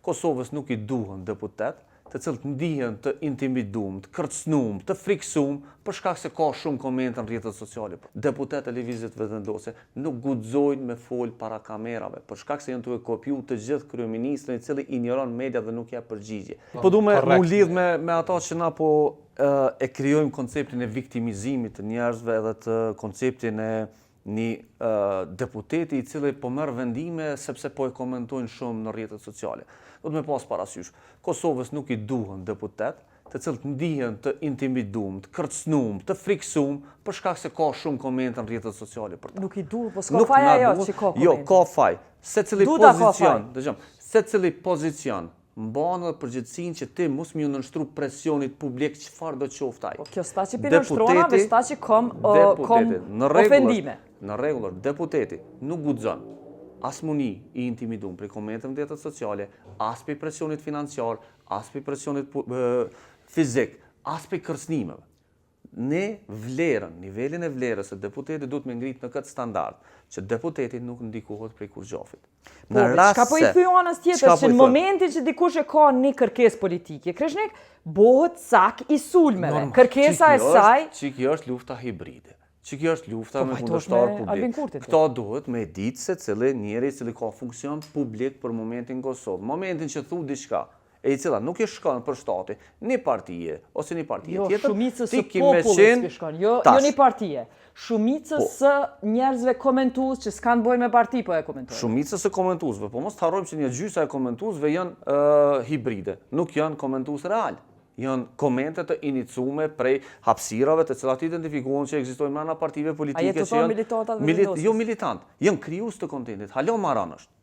Kosovës nuk i duhen deputet të cilët ndihen të intimidum, të kërcnum, të friksum, për shkak se ka shumë komente në rrjetet sociale. Deputet e lëvizjet vetëvendose nuk guxojnë me fol para kamerave, për shkak se janë të kopju të gjithë kryeministrin i cili injoron media dhe nuk jep përgjigje. Po du me lidh me ata që na po e krijojmë konceptin e viktimizimit të njerëzve edhe të konceptin e një deputeti i cili po merr vendime sepse po e komentojnë shumë në rrjetet sociale. Do të me pas parasysh, Kosovës nuk i duhen deputet të cilët ndihen të intimidum, të kërcnum, të friksum, për shkak se ka shumë komente në rrjetet sociale për ta. Nuk i duhet, po s'ka faj ajo që ka komente. Jo, ka faj. Secili pozicion mban edhe përgjegjësinë që ti mos më nënshtru presionit publik çfarë do të qoftë ai. Po kjo s'ta që pinë shtrona, veç ta që kom ofendime. Në rregull, deputeti nuk guxon as muni i intimidum për komente në rrjetet sociale, as për presionit financiar, as për presionit fizik, as për kërcnimeve. Ne nivelin e vlerës e deputetit duhet me ngrit në këtë standard, që deputeti nuk ndikohet prej kurgjafit. Po, çka po i thyu anës tjetër, që në momentin që dikush e ka një kërkesë politike, Krishnik bëhet sak i sulmeve. Kërkesa e saj... Çiki është lufta hibride. Që kjo është lufta me kundërshtar publik. Këto duhet me ditë se cili njeri cili ka funksion publik për momentin Kosovë. Momentin që thu diçka, e i cila nuk i shkon për shtati, një partije, ose një partije tjetër, jo, shumicës së popullit i shkon, jo një partije. Shumicës së njerëzve komentues që s'kan bojnë me parti, po e komentojnë. Shumicës së komentuesve, po mos të harrojmë që një gjysa e komentuesve janë hibride, nuk janë komentues real. Janë komente të inicume prej hapësirave të cilat identifikohen që ekzistojnë brenda partive politike. A jetë të militantat vendosës? Jo militant, janë krijues të kontentit, halo marran është.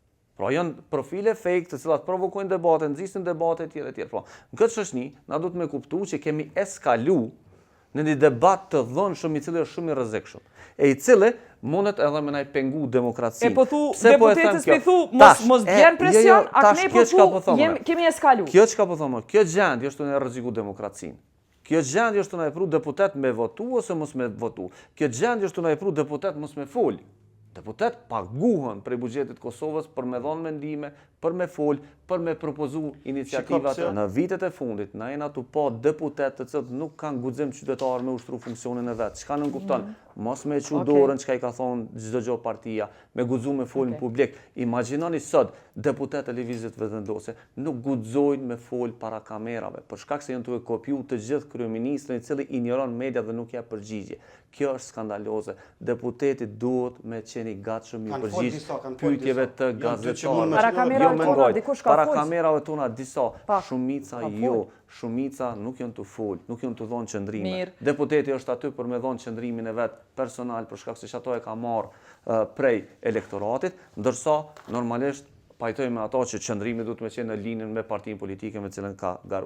Pra janë profile fake të cilat provokojnë debate, nxisin debate etj etj. Pra, në këtë shoqëni na duhet me kuptu që kemi eskalu në një debat të dhënshëm i cili është shumë i rrezikshëm. E i cili mundet edhe me na i pengu demokracinë. E po thu, deputetës me thu, mos bjen presion, a ne po thu, kemi eskalu. Kjo çka po thonë, kjo gjendje është në rreziku demokracinë. Kjo gjendje është në e pru deputet me votu ose mos me votu. Kjo gjendje është në e pru deputet mos me fol. Deputet paguhen prej buxhetit Kosovës për me dhënë mendime, për me fol, për me propozu iniciativat. Në vitet e fundit, na jena tu pa deputet të cilët nuk kanë guxim qytetar me ushtru funksionin e vet. Çka nuk kupton? Mos me çu dorën çka i ka thonë çdo gjë partia, me guxu me fol në publik. Imagjinoni sot deputet e lëvizjet vetëvendose nuk guxojnë me fol para kamerave, për shkak se janë të kopju të gjithë kryeministrin i cili injoron media dhe nuk jep përgjigje. Kjo është skandaloze. Deputeti duhet me qenë i gatshëm i përgjigj pyetjeve të gazetarëve. Para kamerave tona disa, shumica jo. Shumica nuk janë të fol, nuk janë të dhonë qëndrime. Deputeti është aty për me dhonë qëndrimin e vetë personal për shkak se ato e ka marrë prej elektoratit, ndërsa normalisht pajtoj me ato që qëndrimi duhet me qenë në linjën me partinë politike me cilën ka garu.